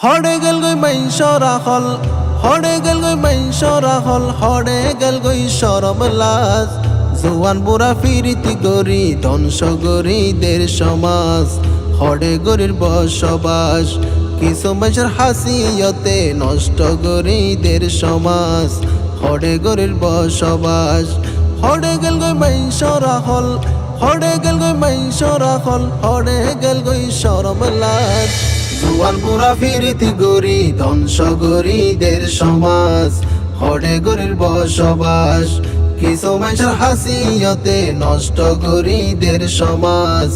হড়ে গেল গই মাইনসরা হল, হড়ে গেল গই মাইনসরা হল, হড়ে গেল গই শরম লাজ। জোয়ান বুড়া ফিরিতি গরি ধ্বংস গরিদের সমাজ। হড়ে গরির বসবাস, কিছু মানুষের হাসিয়তে নষ্ট গরিদের সমাজ। হড়ে গরির বসবাস, হড়ে গেল গই মাইনসরা হল, হড়ে গেল গই মাইনসরা হল, হড়ে গেল গই শরম লাজ। জোয়ান বুড়া ফিরিতি গরি ধ্বংস গরিদের সমাজ। হড়ে গরির বসবাস, কিছু মানুষের হাসিয়তে নষ্ট গরিদের সমাজ।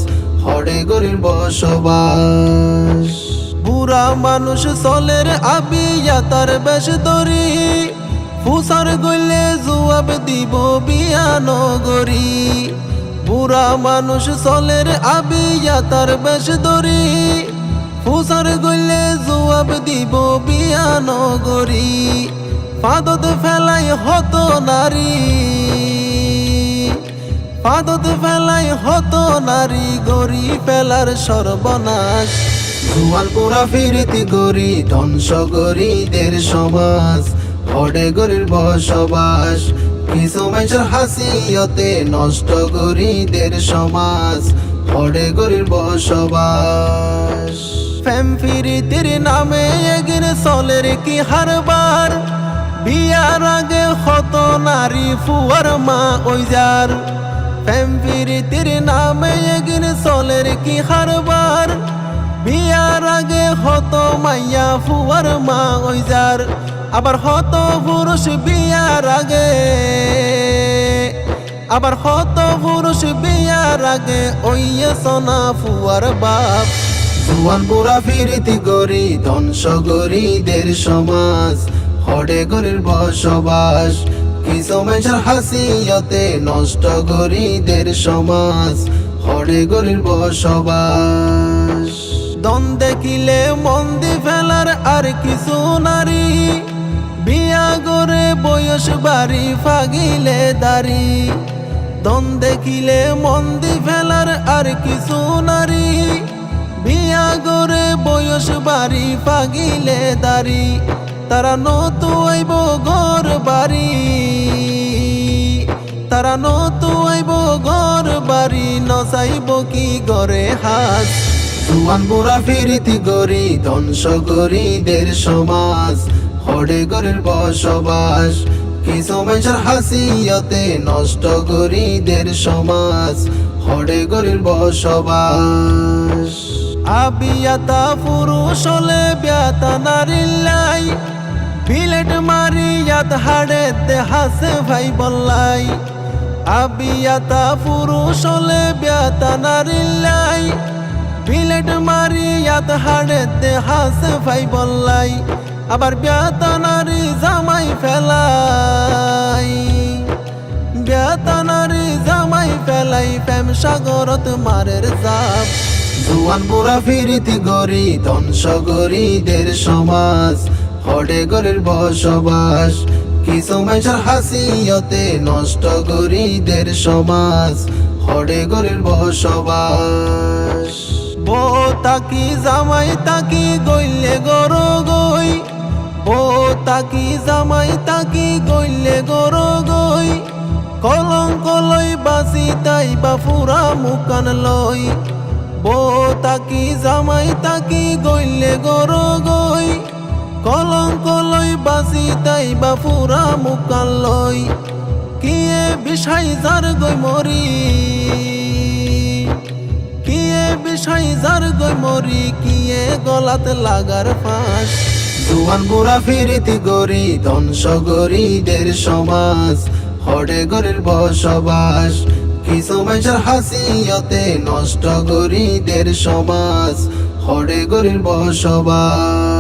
হড়ে গরির বসবাস। বুড়া মানুষ চলের আবিয়া তার বেশ দরি, ফুসার গইলে জুয়াব দিব বিয়ানগরি। বুড়া মানুষ চলের আবিয়া তার বেশ দরি, ফুসার গইলে জুয়াব দিব বিয়ানগরি। ফাদত ফেলাই হতো নারী, ফাদত ফেলাই হতো নারী, গরি ফেলার সর্বনাশ। জোয়ান বুড়া ফিরিতি গরি ধ্বংস গরিদের সমাজ। হড়ে গরির বসবাস, কিছু মানুষের হাসিয়তে নষ্ট গরিদের সমাজ। হড়ে গরির বসবাস। ফেম ফিরিতির নামে এগিয়ে চলের কি হারবার, বিয়ার আগে হত নারী ফুয়ার মা ওইজার। ফেম ফিরিতির নামে এগিয়ে চলের কি হারবার, বিয়ার আগে হত মাইয়া ফুয়ার মা ওইজার। আবার হত পুরুষ বিয়ার আগে, আবার হত পুরুষ বিয়ার আগে ওইয়ে সোনা ফুয়ার বাপ। জোয়ান বুড়া ফিরিতি গরি ধ্বংস গরিদের সমাজ। হড়ে গরির বসবাস, কিছু মানুষের হাসিয়তে নষ্ট গরিদের সমাজ। হড়ে গরির বসবাস। দন দেখিলে মন্দি ফেলার আর কিছু নারী, বিয়া গরে বয়স বাড়ি ফাগিলে দাড়ি। দন দেখিলে মন্দি ফেলার আর কিছু নারী, বিয়া গরে বয়স বাড়ি ফাগিলে দাড়ি। তারা নতু আইব ঘর বাড়ি, তারা নতু আইব ঘর বাড়ি, নচাইব কি গরে হাত। জোয়ান বুড়া ফিরিতি গরি ধ্বংস গরিদের সমাজ। হড়ে গরির বসবাস, কিছু মানুষের হাসিয়তে নষ্ট গরিদের সমাজ। হড়ে গরির বসবাস। আবিয়াতা পুরুষ হলে ব্যাতা নারীর লাই, বিলেট মারিয়াত হাড়ে দেহাসে ভাই বললাই। আবিয়াতা পুরুষ হলে ব্যাতা নারীর লাই, বিলেট মারিয়াত হাড়ে দেহাসে ভাই বললাই। আবার ব্যাতা নারী জামাই ফেলাই, ব্যাতা নারী জামাই ফেলাই, প্রেম সাগরত মারের জাপ। জোয়ান বুড়া ফিরিতি গরি ধ্বংস গরিদের সমাজ। হড়ে গরির বসবাস, কিছু মানুষের হাসিয়তে নষ্ট গরিদের সমাজ। হড়ে গরির বসবাস। বউ তাকি জামাই তাকি গইলে গর গই, বউ তাকি জামাই তাকি গইলে গর গই। কলঙ্ক লই বাসি তাই বা ফুরা মুকান লই। বউ তাকি জামাই তাকি গইলে গর গই, কলঙ্ক লই বাসি তাই বা ফুরা মুকান লই। কিয়ে বিষাই যার গই মরি, কিয়ে বিষাই যার গই মরি, কিয়ে গলাতে লাগার ফাঁস। জোয়ান বুড়া ফিরিতি গরি ধ্বংস গরিদের সমাজ। হড়ে গরির বসবাস, কিছু মানুষের হাসিয়তে নষ্ট গরিদের সমাজ। হড়ে গরির বসবাস।